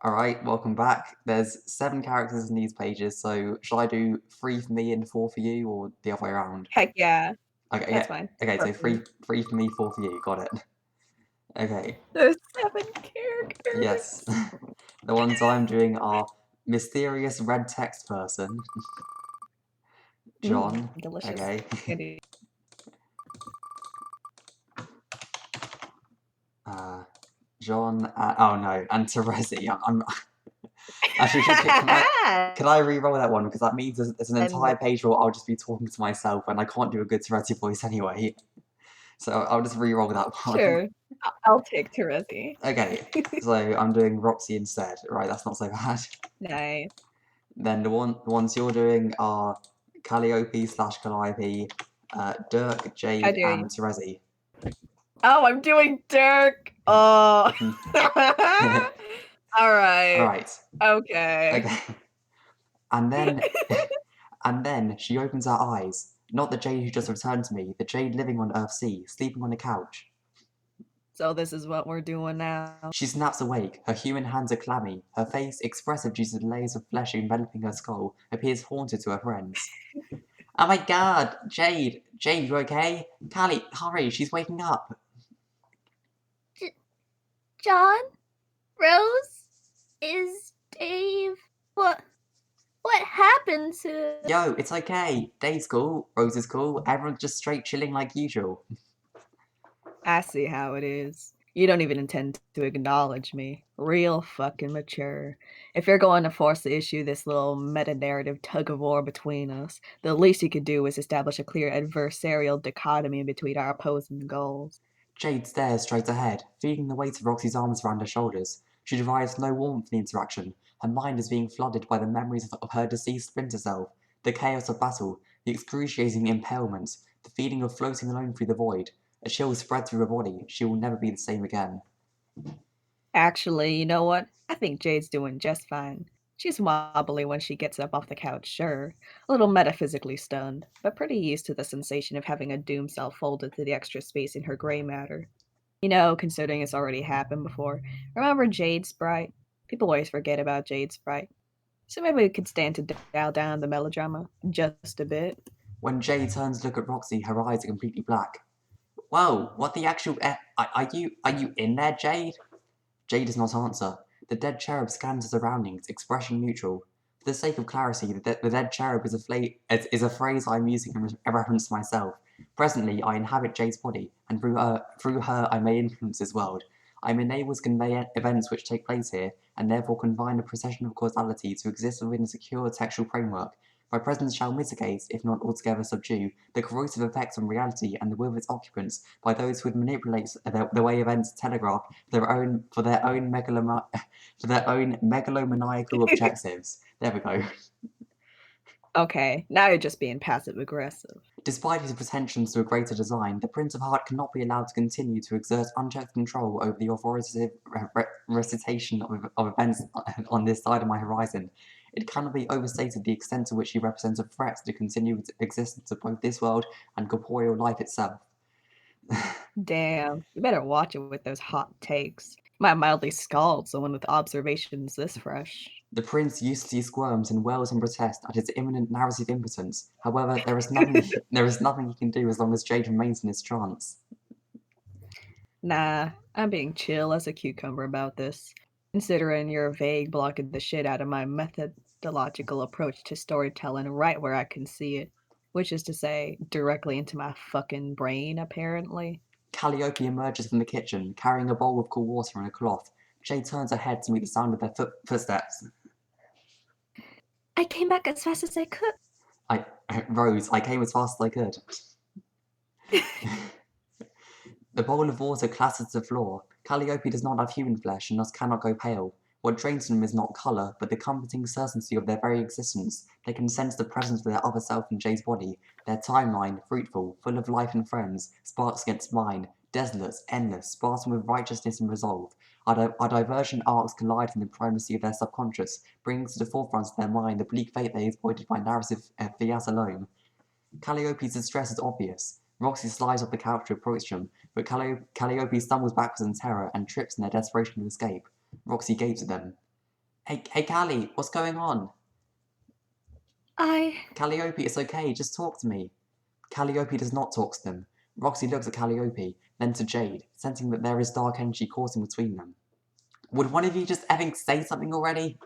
Alright, welcome back. There's 7 characters in these pages, so shall I do 3 for me and 4 for you, or the other way around? Heck yeah. Okay, That's yeah. fine. Okay, so Perfect. 3 for me, 4 for you. Got it. Okay, There's 7 characters. yes. The ones I'm doing are mysterious red text person, John. Delicious. Okay. Candy. John. Oh no, and Terezi. Actually, can I re-roll that one? Because that means there's an entire page where I'll just be talking to myself, and I can't do a good Terezi voice anyway. So I'll just re-roll that one. Sure. I'll take Terezi. Okay, so I'm doing Roxy instead. Right, that's not so bad. Nice. Then the ones you're doing are Calliope / Calliope, Dirk, Jade, and Terezi. Oh, I'm doing Dirk. Oh. All right. Alright. Okay. And then she opens her eyes. Not the Jade who just returned to me, the Jade living on Earthsea, sleeping on a couch. So this is what we're doing now. She snaps awake. Her human hands are clammy. Her face, expressive due to the layers of flesh enveloping her skull, appears haunted to her friends. Oh my god! Jade! Jade, you okay? Callie, hurry, she's waking up! John? Rose? Is Dave... What happened to... Yo, it's okay. Dave's cool, Rose is cool, everyone's just straight chilling like usual. I see how it is. You don't even intend to acknowledge me. Real fucking mature. If you're going to force to issue this little meta-narrative tug-of-war between us, the least you could do is establish a clear adversarial dichotomy between our opposing goals. Jade stares straight ahead, feeling the weight of Roxy's arms around her shoulders. She derives no warmth from the interaction. Her mind is being flooded by the memories of her deceased splinter self, the chaos of battle, the excruciating impalement, the feeling of floating alone through the void. A chill spread through her body. She will never be the same again. Actually, you know what? I think Jade's doing just fine. She's wobbly when she gets up off the couch, sure. A little metaphysically stunned, but pretty used to the sensation of having a doom cell folded to the extra space in her gray matter. You know, considering it's already happened before. Remember Jade Sprite? People always forget about Jade Sprite. So maybe we could stand to dial down the melodrama just a bit. When Jade turns to look at Roxy, her eyes are completely black. Whoa, what the actual are you in there, Jade? Jade does not answer. The dead cherub scans her surroundings, expression neutral. For the sake of clarity, the dead cherub is a phrase I'm using in reference to myself. Presently, I inhabit Jade's body, and through her I may influence this world. I am enabled to convey events which take place here, and therefore confine a procession of causality to exist within a secure textual framework. My presence shall mitigate, if not altogether subdue, the corrosive effects on reality and the will of its occupants by those who would manipulate the way events telegraph for their own megalomaniacal objectives. There we go. Okay, now you're just being passive aggressive. Despite his pretensions to a greater design, the Prince of Heart cannot be allowed to continue to exert unchecked control over the authoritative recitation of events on this side of my horizon. It cannot be overstated the extent to which he represents a threat to the continued existence of both this world and corporeal life itself. Damn, you better watch it with those hot takes. You might mildly scald someone with observations this fresh. The prince uselessly squirms and wails in protest at his imminent narrative impotence. However, there is nothing he can do as long as Jade remains in his trance. Nah, I'm being chill as a cucumber about this, considering your vague blocking the shit out of my methodological approach to storytelling right where I can see it, which is to say, directly into my fucking brain, apparently. Calliope emerges from the kitchen, carrying a bowl of cool water and a cloth. Jade turns her head to meet the sound of their footsteps. I came back as fast as I could. Rose, I came as fast as I could. The bowl of water clatters to the floor. Calliope does not have human flesh and thus cannot go pale. What drains them is not colour, but the comforting certainty of their very existence. They can sense the presence of their other self in Jade's body. Their timeline, fruitful, full of life and friends, sparks against mine, desolate, endless, spartan with righteousness and resolve. Our divergent arcs collide in the primacy of their subconscious, bringing to the forefront of their mind the bleak fate that is voided by narrative fiat alone. Calliope's distress is obvious. Roxy slides off the couch to approach them, but Calliope stumbles backwards in terror and trips in their desperation to escape. Roxy gapes at them. Hey, Callie, what's going on? Calliope, it's okay, just talk to me. Calliope does not talk to them. Roxy looks at Calliope, then to Jade, sensing that there is dark energy coursing between them. Would one of you just effing say something already?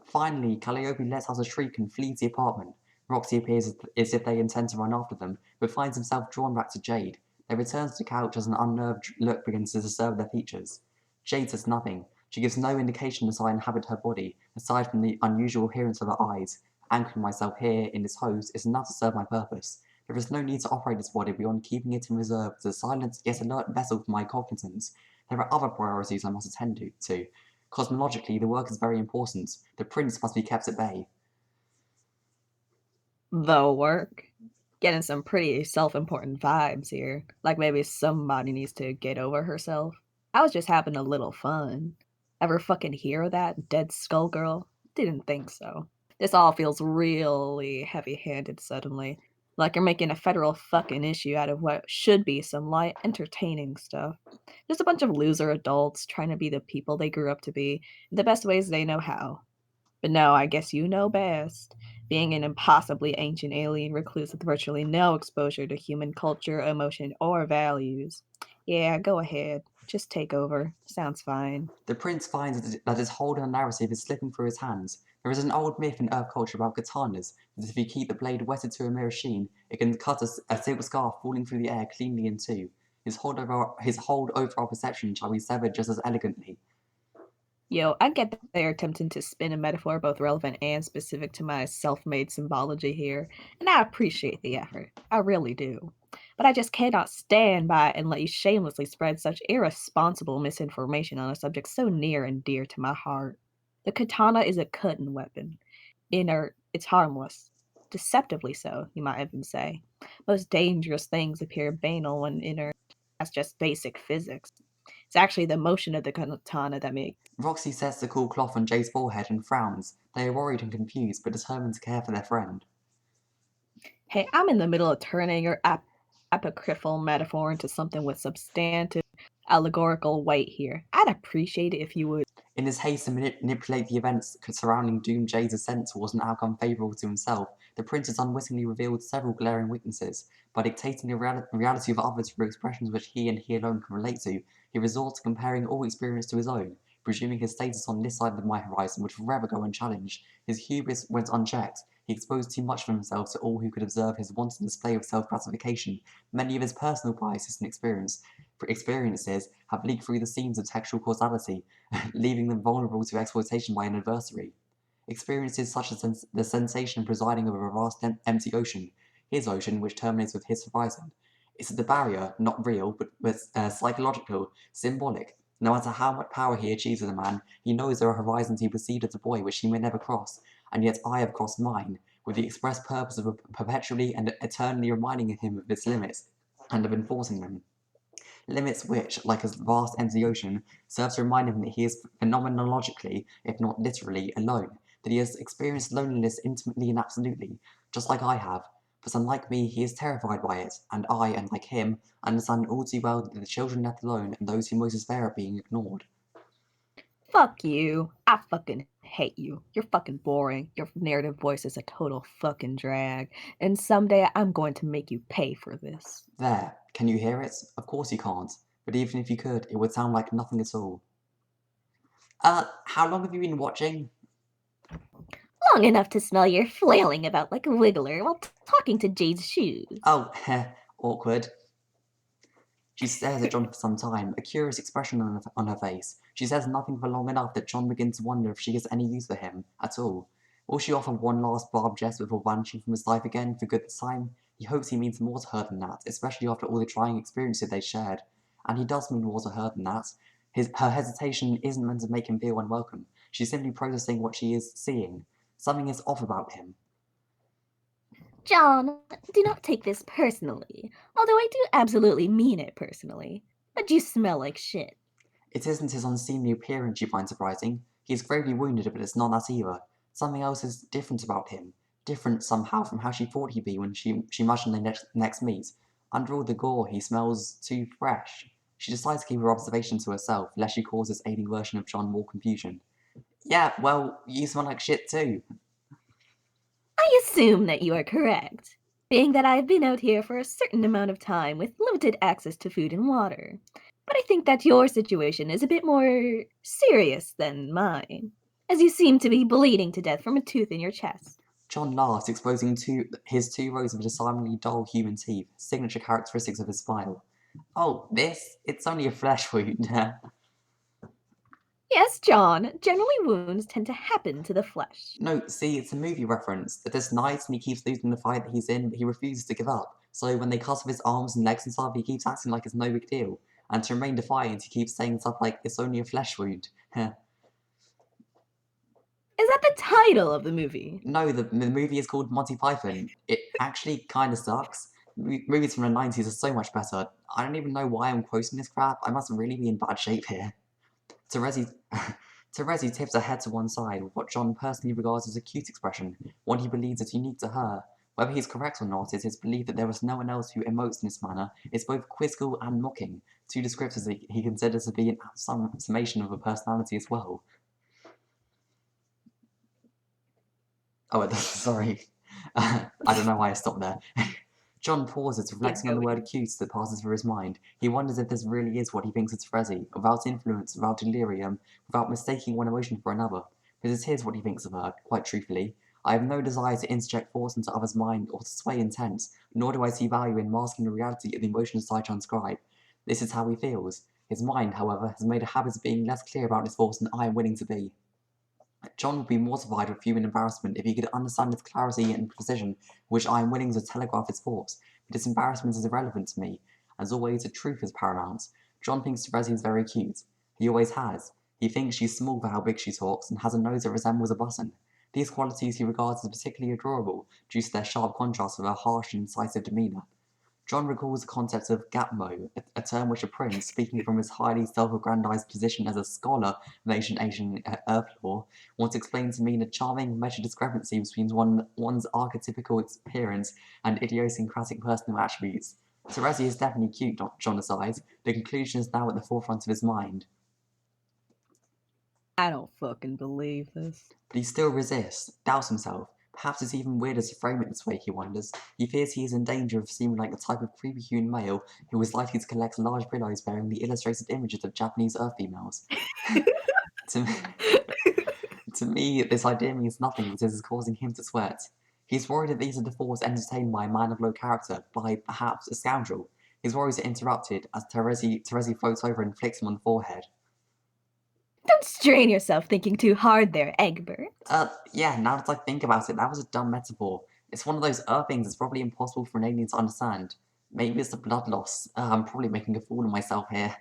Finally, Calliope lets out a shriek and flees the apartment. Roxy appears as if they intend to run after them, but finds himself drawn back to Jade. They return to the couch as an unnerved look begins to disturb their features. Jade says nothing. She gives no indication as I inhabit her body, aside from the unusual appearance of her eyes. Anchoring myself here in this hose is enough to serve my purpose. There is no need to operate this body beyond keeping it in reserve as a silent yet alert vessel for my cognizance. There are other priorities I must attend to. Cosmologically, the work is very important. The prince must be kept at bay. The work? Getting some pretty self-important vibes here. Like maybe somebody needs to get over herself. I was just having a little fun. Ever fucking hear of that, dead skull girl? Didn't think so. This all feels really heavy-handed suddenly. Like you're making a federal fucking issue out of what should be some light, entertaining stuff. Just a bunch of loser adults trying to be the people they grew up to be in the best ways they know how. But no, I guess you know best. Being an impossibly ancient alien recluse with virtually no exposure to human culture, emotion, or values. Yeah, go ahead. Just take over. Sounds fine. The prince finds that his hold on the narrative is slipping through his hands. There is an old myth in Earth culture about katanas, that if you keep the blade wetted to a mere sheen, it can cut a silk scarf falling through the air cleanly in two. His hold over our perception shall be severed just as elegantly. Yo, I get that they're attempting to spin a metaphor both relevant and specific to my self-made symbology here, and I appreciate the effort. I really do. But I just cannot stand by and let you shamelessly spread such irresponsible misinformation on a subject so near and dear to my heart. The katana is a cutting weapon. Inert, it's harmless. Deceptively so, you might even say. Most dangerous things appear banal when inert. That's just basic physics. It's actually the motion of the katana that makes. Roxy sets the cool cloth on Jade's forehead and frowns. They are worried and confused, but determined to care for their friend. Hey, I'm in the middle of turning your apocryphal metaphor into something with substantive allegorical weight here. I'd appreciate it if you would. In his haste to manipulate the events surrounding Doom Jade's ascent towards an outcome favourable to himself, the prince has unwittingly revealed several glaring weaknesses. By dictating the reality of others through expressions which he and he alone can relate to, he resorts to comparing all experience to his own, presuming his status on this side of my horizon would forever go unchallenged. His hubris went unchecked. He exposed too much of himself to all who could observe his wanton display of self-gratification. Many of his personal biases and experiences have leaked through the seams of textual causality, leaving them vulnerable to exploitation by an adversary. Experiences such as the sensation of presiding over a vast empty ocean, his ocean which terminates with his horizon. It's the barrier, not real, but psychological, symbolic. No matter how much power he achieves as a man, he knows there are horizons he perceived as a boy which he may never cross, and yet I have crossed mine, with the express purpose of perpetually and eternally reminding him of its limits, and of enforcing them. Limits which, like a vast empty ocean, serve to remind him that he is phenomenologically, if not literally, alone, that he has experienced loneliness intimately and absolutely, just like I have. But unlike me, he is terrified by it, and I, unlike him, understand all too well that the children left alone and those who most despair are being ignored. Fuck you. I fucking hate you. You're fucking boring. Your narrative voice is a total fucking drag. And someday I'm going to make you pay for this. There, can you hear it? Of course you can't, but even if you could, it would sound like nothing at all. How long have you been watching? Long enough to smell your flailing about like a wiggler while talking to Jade's shoes. Oh, heh, awkward. She stares at John for some time, a curious expression on her face. She says nothing for long enough that John begins to wonder if she has any use for him, at all. Will she offer one last barbed jest before vanishing from his life again for good this time? He hopes he means more to her than that, especially after all the trying experiences they shared. And he does mean more to her than that. Her hesitation isn't meant to make him feel unwelcome. She's simply processing what she is seeing. Something is off about him. John, do not take this personally, although I do absolutely mean it personally. But you smell like shit. It isn't his unseemly appearance you find surprising. He is gravely wounded, but it's not that either. Something else is different about him. Different, somehow, from how she thought he'd be when she imagined they next meet. Under all the gore, he smells too fresh. She decides to keep her observation to herself, lest she cause this ailing version of John more confusion. Yeah, well, you smell like shit too. I assume that you are correct, being that I've been out here for a certain amount of time with limited access to food and water. But I think that your situation is a bit more serious than mine, as you seem to be bleeding to death from a tooth in your chest. John laughs, exposing his two rows of disarmingly dull human teeth, signature characteristics of his smile. Oh, this? It's only a flesh wound. Yes, John, generally wounds tend to happen to the flesh. No, see, it's a movie reference. This night and he keeps losing the fight that he's in, but he refuses to give up. So when they cut off his arms and legs and stuff, he keeps acting like it's no big deal. And to remain defiant, he keeps saying stuff like, it's only a flesh wound. Is that the title of the movie? No, the movie is called Monty Python. It actually kind of sucks. Movies from the 90s are so much better. I don't even know why I'm quoting this crap. I must really be in bad shape here. Terezi, Terezi tips her head to one side with what John personally regards as a cute expression, one he believes is unique to her. Whether he's correct or not, it's his belief that there is no one else who emotes in this manner. It's both quizzical and mocking, two descriptors that he considers to be some summation of a personality as well. Oh, sorry. I don't know why I stopped there. John pauses, reflecting on the word cute that passes through his mind. He wonders if this really is what he thinks it's Terezi, without influence, without delirium, without mistaking one emotion for another. Because it is what he thinks of her, quite truthfully. I have no desire to interject force into others' mind or to sway intents, nor do I see value in masking the reality of the emotions I transcribe. This is how he feels. His mind, however, has made a habit of being less clear about his thoughts than I am willing to be. John would be mortified with human embarrassment if he could understand the clarity and precision which I am willing to telegraph his thoughts, but his embarrassment is irrelevant to me. As always, the truth is paramount. John thinks Terezi is very cute. He always has. He thinks she's small for how big she talks, and has a nose that resembles a button. These qualities he regards as particularly adorable, due to their sharp contrast with her harsh and incisive demeanour. John recalls the concept of gapmo, a term which a prince, speaking from his highly self-aggrandized position as a scholar of ancient Asian earth lore, once explained to mean a charming measured discrepancy between one's archetypical appearance and idiosyncratic personal attributes. Terezi is definitely cute, John decides. The conclusion is now at the forefront of his mind. I don't fucking believe this. But he still resists, doubts himself. Perhaps it's even weirder to frame it this way, he wonders. He fears he is in danger of seeming like the type of creepy human male who is likely to collect large pillows bearing the illustrated images of Japanese earth females. To me, this idea means nothing because it is causing him to sweat. He's worried that these are the thoughts entertained by a man of low character, by, perhaps, a scoundrel. His worries are interrupted as Terezi floats over and flicks him on the forehead. Don't strain yourself thinking too hard there, Egbert. Yeah, now that I think about it, that was a dumb metaphor. It's one of those things that's probably impossible for an alien to understand. Maybe it's the blood loss. I'm probably making a fool of myself here.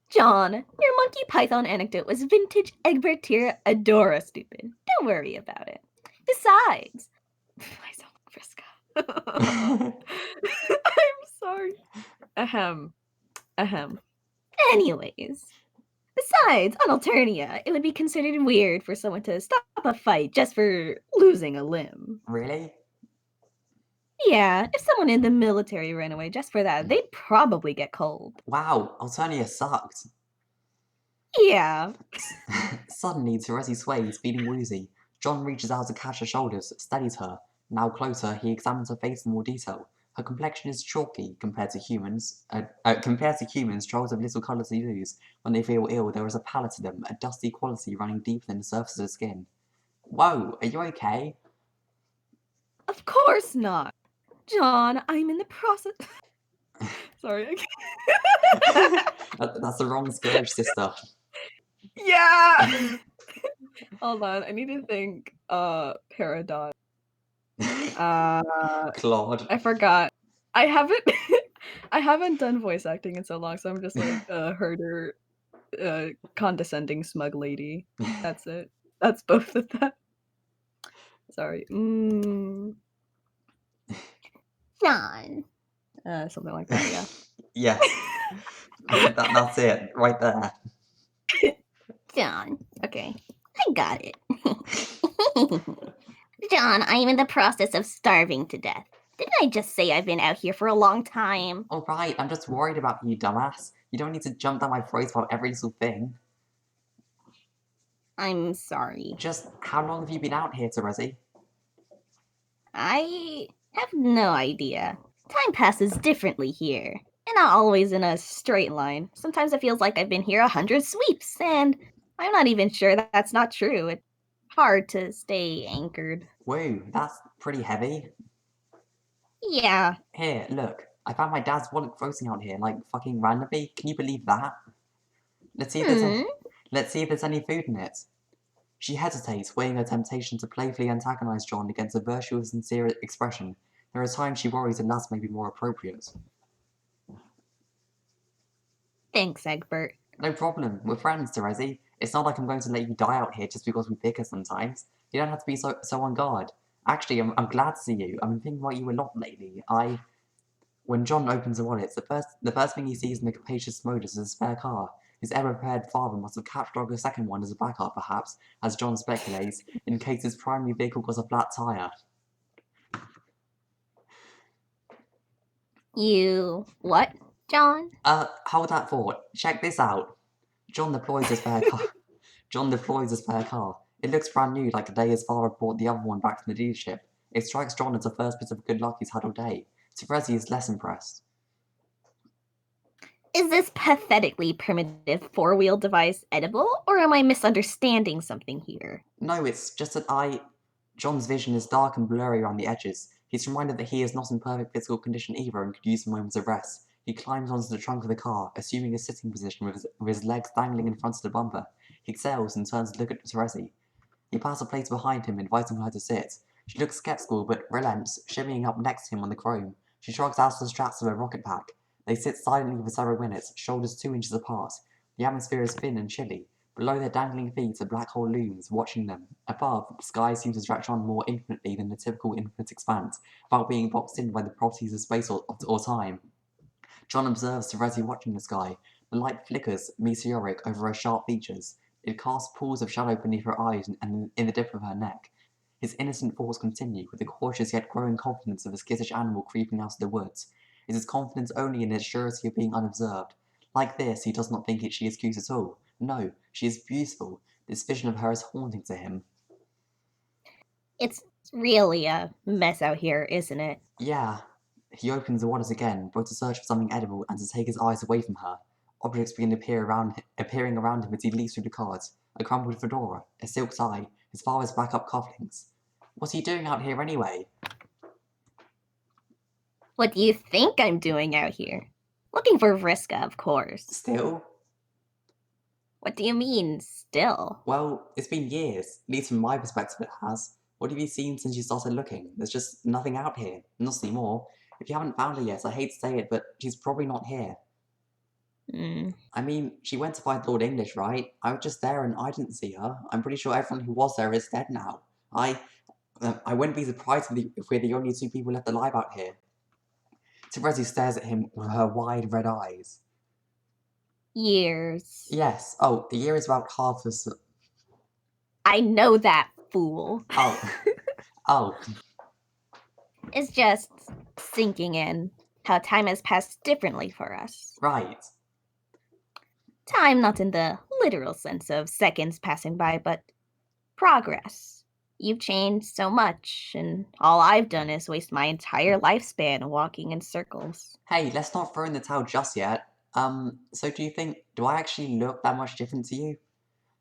John, your Monkey Python anecdote was vintage Egbert Tier Adora stupid. Don't worry about it. Besides, I sound like Friska. I'm sorry. Ahem. Anyways. Besides, on Alternia, it would be considered weird for someone to stop a fight just for losing a limb. Really? Yeah, if someone in the military ran away just for that, they'd probably get cold. Wow, Alternia sucked. Yeah. Suddenly, Terezi sways, feeling woozy. John reaches out to catch her shoulders, steadies her. Now closer, he examines her face in more detail. Her complexion is chalky compared to humans. Trolls have little colour to lose. When they feel ill, there is a pallor to them, a dusty quality running deeper than the surface of the skin. Whoa, are you okay? Of course not. John, I'm in the process. Sorry. That's the wrong scourge, sister. Yeah! Hold on, I need to think Paradox. Claude. I forgot. I haven't done voice acting in so long, so I'm just like herder, condescending smug lady. That's it. That's both of them. Sorry. John. Something like that, yeah. Yes. That's it, right there. John. Okay. I got it. John, I am in the process of starving to death. Didn't I just say I've been out here for a long time? Alright, I'm just worried about you, dumbass. You don't need to jump down my throat about every little thing. I'm sorry. Just how long have you been out here, Terezi? I have no idea. Time passes differently here, and not always in a straight line. Sometimes it feels like I've been here 100 sweeps, and I'm not even sure that that's not true. It's hard to stay anchored. Whoa, that's pretty heavy. Yeah, Here, look. I found my dad's wallet floating out here, like, fucking randomly. Can you believe that? Let's see if there's any food in it. She hesitates, weighing her temptation to playfully antagonize John against a virtuous, sincere expression. There are times she worries that that's may be more appropriate. thanks, Egbert. No problem. We're friends, Terezi. It's not like I'm going to let you die out here just because we bicker sometimes. You don't have to be so on guard. Actually, I'm glad to see you. I've been thinking about you a lot lately. When John opens the wallet, the first thing he sees in the capacious modus is a spare car. His ever-prepared father must have catalogued a second one as a backup, perhaps, as John speculates, in case his primary vehicle got a flat tire. You what, John? Hold that thought. Check this out. John deploys his spare car. It looks brand new, like the day his father brought the other one back from the dealership. It strikes John as the first bit of good luck he's had all day. Terezi is less impressed. Is this pathetically primitive four-wheel device edible, or am I misunderstanding something here? No, it's just that John's vision is dark and blurry around the edges. He's reminded that he is not in perfect physical condition either and could use some moments of rest. He climbs onto the trunk of the car, assuming a sitting position with his legs dangling in front of the bumper. He exhales and turns to look at Terezi. He passes a place behind him, inviting her to sit. She looks skeptical but relents, shimmying up next to him on the chrome. She shrugs out the straps of her rocket pack. They sit silently for several minutes, shoulders 2 inches apart. The atmosphere is thin and chilly. Below their dangling feet, a black hole looms, watching them. Above, the sky seems to stretch on more infinitely than the typical infinite expanse, without being boxed in by the properties of space or time. John observes Terezi watching the sky. The light flickers, meteoric, over her sharp features. It casts pools of shadow beneath her eyes and in the dip of her neck. His innocent thoughts continue, with the cautious yet growing confidence of a skittish animal creeping out of the woods. It is confidence only in its surety of being unobserved. Like this, he does not think she is cute at all. No, she is beautiful. This vision of her is haunting to him. It's really a mess out here, isn't it? Yeah. He opens the wallet again, both to search for something edible and to take his eyes away from her. Objects begin appearing around him as he leaps through the cards. A crumpled fedora, a silk tie, his father's backup cufflinks. What's he doing out here anyway? What do you think I'm doing out here? Looking for Vriska, of course. Still? What do you mean, still? Well, it's been years. At least from my perspective it has. What have you seen since you started looking? There's just nothing out here. Not anymore. If you haven't found her yet, I hate to say it, but she's probably not here. I mean, she went to find Lord English, right? I was just there and I didn't see her. I'm pretty sure everyone who was there is dead now. I wouldn't be surprised if we're the only 2 people left alive out here. Terezi stares at him with her wide red eyes. Years. Yes. Oh, the year is about half as... I know that, fool. Oh. Oh. It's just sinking in how time has passed differently for us. Right. Time not in the literal sense of seconds passing by, but progress. You've changed so much, and all I've done is waste my entire lifespan walking in circles. Hey, let's not throw in the towel just yet. So do I actually look that much different to you?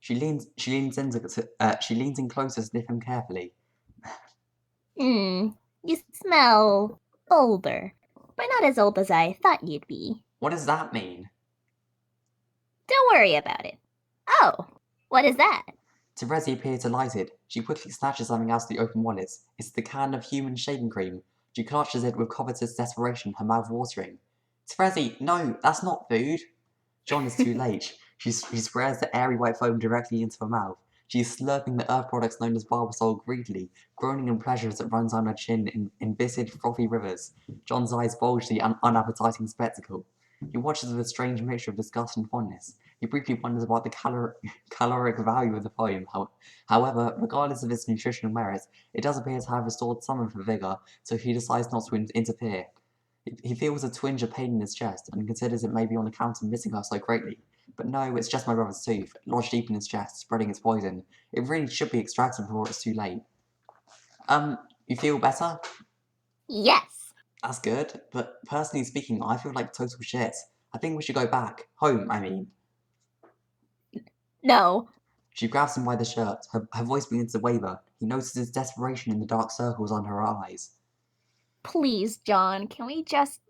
She leans in closer to sniff him carefully. You smell older, but not as old as I thought you'd be. What does that mean? Don't worry about it. Oh, what is that? Terezi appears delighted. She quickly snatches something out of the open wallet. It's the can of human shaving cream. She clutches it with covetous desperation, her mouth watering. Terezi, no, that's not food. John is too late. She spreads the airy white foam directly into her mouth. She is slurping the earth products known as barbasol greedily, groaning in pleasure as it runs down her chin in viscid, frothy rivers. John's eyes bulge the unappetizing spectacle. He watches with a strange mixture of disgust and fondness. He briefly wonders about the caloric value of the foam. However, regardless of its nutritional merits, it does appear to have restored some of her vigor, so he decides not to interfere. He feels a twinge of pain in his chest and considers it may be on account of missing her so greatly. But no, it's just my brother's tooth, lodged deep in his chest, spreading its poison. It really should be extracted before it's too late. You feel better? Yes. That's good, but personally speaking, I feel like total shit. I think we should go back. Home, I mean. No. She grabs him by the shirt. Her voice begins to waver. He notices desperation in the dark circles under her eyes. Please, John, can we just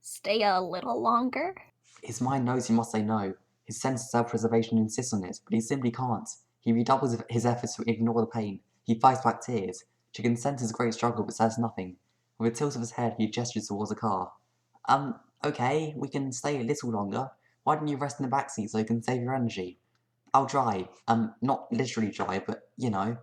stay a little longer? His mind knows he must say no. His sense of self-preservation insists on it, but he simply can't. He redoubles his efforts to ignore the pain. He fights back tears. She can sense his great struggle, but says nothing. With a tilt of his head, he gestures towards a car. Okay, we can stay a little longer. Why don't you rest in the backseat so you can save your energy? I'll drive. Not literally drive, but, you know.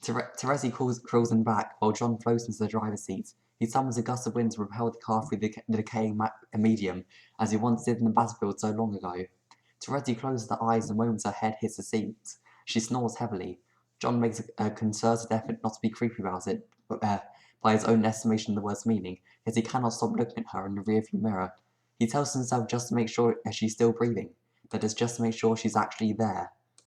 Terezi crawls in back, while John floats into the driver's seat. He summons a gust of wind to propel the car through the decaying medium, as he once did in the battlefield so long ago. Terezi closes her eyes the moment her head hits the seat. She snores heavily. John makes a concerted effort not to be creepy about it, but by his own estimation of the word's meaning, yet he cannot stop looking at her in the rearview mirror. He tells himself just to make sure she's still breathing, that is just to make sure she's actually there.